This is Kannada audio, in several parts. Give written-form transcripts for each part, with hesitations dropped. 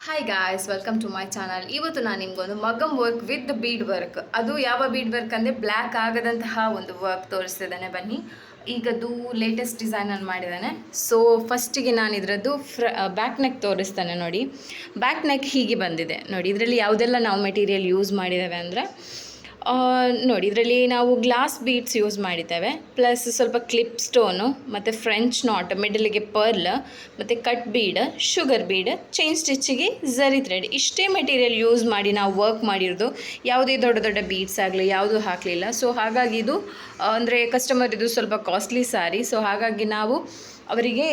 Hi guys, welcome to my channel. ಇವತ್ತು ನಾನು ನಿಮ್ಗೊಂದು maggam work with bead work, ಅದು ಯಾವ ಬೀಡ್ ವರ್ಕ್ ಅಂದರೆ ಬ್ಲ್ಯಾಕ್ ಆಗದಂತಹ ಒಂದು ವರ್ಕ್ ತೋರಿಸ್ತಿದ್ದಾನೆ. ಬನ್ನಿ, ಈಗದು ಲೇಟೆಸ್ಟ್ ಡಿಸೈನ್ ಅನ್ನು ಮಾಡಿದ್ದಾನೆ. ಸೊ ಫಸ್ಟಿಗೆ ನಾನು ಇದರದ್ದು ಬ್ಯಾಕ್ ನೆಕ್ ತೋರಿಸ್ತಾನೆ ನೋಡಿ. ಬ್ಯಾಕ್ ನೆಕ್ ಹೀಗೆ ಬಂದಿದೆ ನೋಡಿ. ಇದರಲ್ಲಿ ಯಾವುದೆಲ್ಲ ನಾವು ಮೆಟೀರಿಯಲ್ ಯೂಸ್ ಮಾಡಿದ್ದೇವೆ ಅಂದರೆ ನೋಡಿ, ಇದರಲ್ಲಿ ನಾವು ಗ್ಲಾಸ್ ಬೀಡ್ಸ್ ಯೂಸ್ ಮಾಡಿದ್ದೇವೆ, ಪ್ಲಸ್ ಸ್ವಲ್ಪ ಕ್ಲಿಪ್ ಸ್ಟೋನು, ಮತ್ತು ಫ್ರೆಂಚ್ ನಾಟ್, ಮಿಡಲಿಗೆ ಪರ್ಲ್, ಮತ್ತು cut bead, sugar bead, chain ಸ್ಟಿಚ್ಚಿಗೆ ಝರಿ ಥ್ರೆಡ್, ಇಷ್ಟೇ ಮೆಟೀರಿಯಲ್ ಯೂಸ್ ಮಾಡಿ ನಾವು ವರ್ಕ್ ಮಾಡಿರೋದು. ಯಾವುದೇ ದೊಡ್ಡ ದೊಡ್ಡ ಬೀಡ್ಸ್ ಆಗಲಿ ಯಾವುದೂ ಹಾಕಲಿಲ್ಲ. ಸೊ ಹಾಗಾಗಿ ಇದು ಅಂದರೆ ಕಸ್ಟಮರ್ ಇದು ಸ್ವಲ್ಪ ಕಾಸ್ಟ್ಲಿ ಸ್ಯಾರಿ. ಸೊ ಹಾಗಾಗಿ ನಾವು ಅವರಿಗೆ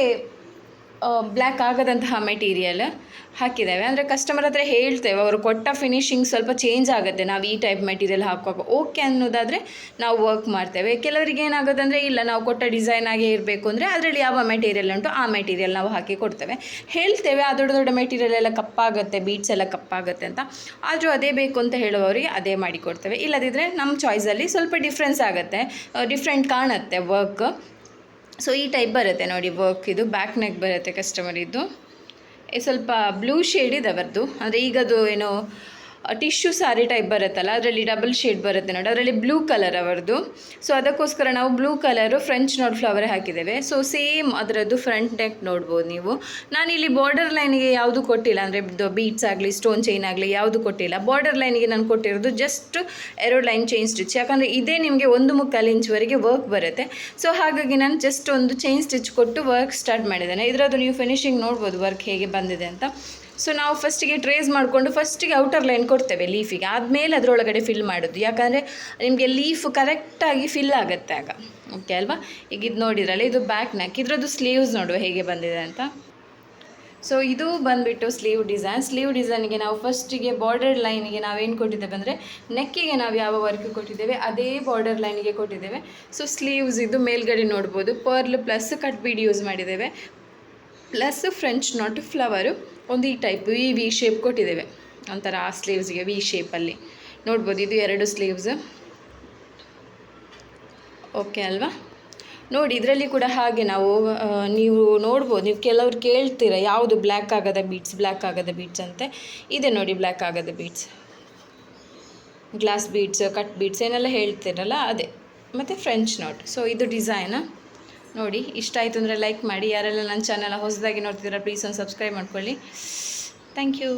ಬ್ಲ್ಯಾಕ್ ಆಗದಂತಹ ಮೆಟೀರಿಯಲ್ ಹಾಕಿದ್ದೇವೆ. ಅಂದರೆ ಕಸ್ಟಮರ್ ಹತ್ರ ಹೇಳ್ತೇವೆ, ಅವರು ಕೊಟ್ಟ ಫಿನಿಶಿಂಗ್ ಸ್ವಲ್ಪ ಚೇಂಜ್ ಆಗುತ್ತೆ ನಾವು ಈ ಟೈಪ್ ಮೆಟೀರಿಯಲ್ ಹಾಕುವಾಗ, ಓಕೆ ಅನ್ನೋದಾದರೆ ನಾವು ವರ್ಕ್ ಮಾಡ್ತೇವೆ. ಕೆಲವರಿಗೆ ಏನಾಗುತ್ತೆ ಅಂದರೆ ಇಲ್ಲ, ನಾವು ಕೊಟ್ಟ ಡಿಸೈನ್ ಆಗೇ ಇರಬೇಕು ಅಂದರೆ ಅದರಲ್ಲಿ ಯಾವ ಮೆಟೀರಿಯಲ್ ಉಂಟು ಆ ಮೆಟೀರಿಯಲ್ ನಾವು ಹಾಕಿ ಕೊಡ್ತೇವೆ. ಹೇಳ್ತೇವೆ ಆ ದೊಡ್ಡ ದೊಡ್ಡ ಮೆಟೀರಿಯಲ್ ಎಲ್ಲ ಕಪ್ಪಾಗುತ್ತೆ, ಬೀಡ್ಸ್ ಎಲ್ಲ ಕಪ್ಪಾಗುತ್ತೆ ಅಂತ. ಆದರೂ ಅದೇ ಬೇಕು ಅಂತ ಹೇಳುವವರಿಗೆ ಅದೇ ಮಾಡಿ ಕೊಡ್ತೇವೆ. ಇಲ್ಲದಿದ್ದರೆ ನಮ್ಮ ಚಾಯ್ಸಲ್ಲಿ ಸ್ವಲ್ಪ ಡಿಫ್ರೆನ್ಸ್ ಆಗುತ್ತೆ, ಡಿಫ್ರೆಂಟ್ ಕಾಣುತ್ತೆ ವರ್ಕ್. ಸೊ ಈ ಟೈಪ್ ಬರುತ್ತೆ ನೋಡಿ ವರ್ಕ್. ಇದು ಬ್ಯಾಕ್ ನೆಕ್ ಬರುತ್ತೆ ಕಸ್ಟಮರಿದ್ದು. ಸ್ವಲ್ಪ ಬ್ಲೂ ಶೇಡ್ ಇದೆ ಅವರದ್ದು. ಅಂದರೆ ಈಗದು ಏನೋ ಟಿಶ್ಯೂ ಸ್ಯಾರಿ ಟೈಪ್ ಬರುತ್ತಲ್ಲ, ಅದರಲ್ಲಿ ಡಬಲ್ ಶೇಡ್ ಬರುತ್ತೆ ನೋಡಿ, ಅದರಲ್ಲಿ ಬ್ಲೂ ಕಲರ್ ಅವರದ್ದು. ಸೊ ಅದಕ್ಕೋಸ್ಕರ ನಾವು blue colour French note flower ಹಾಕಿದ್ದೇವೆ. ಸೊ ಸೇಮ್ ಅದರದ್ದು ಫ್ರಂಟ್ ನೆಕ್ ನೋಡ್ಬೋದು ನೀವು. ನಾನಿಲ್ಲಿ ಬಾರ್ಡರ್ ಲೈನಿಗೆ ಯಾವುದು ಕೊಟ್ಟಿಲ್ಲ, ಅಂದರೆ ಬೀಡ್ಸ್ ಆಗಲಿ ಸ್ಟೋನ್ ಚೈನ್ ಆಗಲಿ ಯಾವುದು ಕೊಟ್ಟಿಲ್ಲ. ಬಾರ್ಡರ್ ಲೈನಿಗೆ ನಾನು ಕೊಟ್ಟಿರೋದು ಜಸ್ಟ್ 2 ಲೈನ್ ಚೈನ್ ಸ್ಟಿಚ್, ಯಾಕಂದರೆ ಇದೇ ನಿಮಗೆ 1.25 ಇಂಚ್ವರೆಗೆ ವರ್ಕ್ ಬರುತ್ತೆ. ಸೊ ಹಾಗಾಗಿ ನಾನು ಜಸ್ಟ್ ಒಂದು ಚೈನ್ ಸ್ಟಿಚ್ ಕೊಟ್ಟು ವರ್ಕ್ ಸ್ಟಾರ್ಟ್ ಮಾಡಿದ್ದೇನೆ. ಇದರದ್ದು ನೀವು ಫಿನಿಶಿಂಗ್ ನೋಡ್ಬೋದು ವರ್ಕ್ ಹೇಗೆ ಬಂದಿದೆ ಅಂತ. ಸೊ ನಾವು ಫಸ್ಟಿಗೆ ಟ್ರೇಸ್ ಮಾಡಿಕೊಂಡು ಫಸ್ಟಿಗೆ ಔಟರ್ ಲೈನ್ ಕೊಡ್ತೇವೆ ಲೀಫಿಗೆ, ಆದಮೇಲೆ ಅದರೊಳಗಡೆ ಫಿಲ್ ಮಾಡೋದು. ಯಾಕಂದರೆ ನಿಮಗೆ ಲೀಫ್ ಕರೆಕ್ಟಾಗಿ ಫಿಲ್ ಆಗುತ್ತೆ ಆಗ, ಓಕೆ ಅಲ್ವಾ. ಈಗ ಇದು ನೋಡಿದ್ರಲ್ಲ, ಇದು ಬ್ಯಾಕ್ ನೆಕ್. ಇದರದ್ದು ಸ್ಲೀವ್ಸ್ ನೋಡುವ ಹೇಗೆ ಬಂದಿದೆ ಅಂತ. ಸೊ ಇದು ಬಂದುಬಿಟ್ಟು ಸ್ಲೀವ್ ಡಿಸೈನ್. ಸ್ಲೀವ್ ಡಿಸೈನಿಗೆ ನಾವು ಫಸ್ಟಿಗೆ ಬಾರ್ಡರ್ ಲೈನಿಗೆ ನಾವೇನು ಕೊಟ್ಟಿದ್ದೇವೆ ಅಂದರೆ ನೆಕ್ಕಿಗೆ ನಾವು ಯಾವ ವರ್ಕ್ ಕೊಟ್ಟಿದ್ದೇವೆ ಅದೇ ಬಾರ್ಡರ್ ಲೈನಿಗೆ ಕೊಟ್ಟಿದ್ದೇವೆ. ಸೊ ಸ್ಲೀವ್ಸ್ ಇದು ಮೇಲ್ಗಡೆ ನೋಡ್ಬೋದು pearl plus cut bead use ಮಾಡಿದ್ದೇವೆ, ಪ್ಲಸ್ ಫ್ರೆಂಚ್ ನಾಟ್ ಫ್ಲವರು ಒಂದು ಈ ಟೈಪ್ ವಿ ಶೇಪ್ ಕೊಟ್ಟಿದ್ದೇವೆ. ಒಂಥರ ಆ ಸ್ಲೀವ್ಸ್ಗೆ ವಿ ಶೇಪಲ್ಲಿ ನೋಡ್ಬೋದು. ಇದು 2 ಸ್ಲೀವ್ಸ್, ಓಕೆ ಅಲ್ವಾ. ನೋಡಿ ಇದರಲ್ಲಿ ಕೂಡ ಹಾಗೆ ನಾವು ನೀವು ನೋಡ್ಬೋದು. ನೀವು ಕೆಲವ್ರು ಕೇಳ್ತೀರ ಯಾವುದು ಬ್ಲ್ಯಾಕ್ ಆಗದ ಬೀಡ್ಸ್ ಅಂತೆ. ಇದೆ ನೋಡಿ ಬ್ಲ್ಯಾಕ್ ಆಗದ beads, glass beads, cut beads ಏನೆಲ್ಲ ಹೇಳ್ತೀರಲ್ಲ ಅದೇ, ಮತ್ತು ಫ್ರೆಂಚ್ ನಾಟ್. ಸೊ ಇದು ಡಿಸೈನ್ ನೋಡಿ. ಇಷ್ಟ ಆಯಿತು ಅಂದರೆ ಲೈಕ್ ಮಾಡಿ. ಯಾರೆಲ್ಲ ನನ್ನ ಚಾನಲ್ ಹೊಸದಾಗಿ ನೋಡ್ತಿದ್ದೀರಾ ಪ್ಲೀಸ್ ಒಂದು ಸಬ್ಸ್ಕ್ರೈಬ್ ಮಾಡ್ಕೊಳ್ಳಿ. Thank you.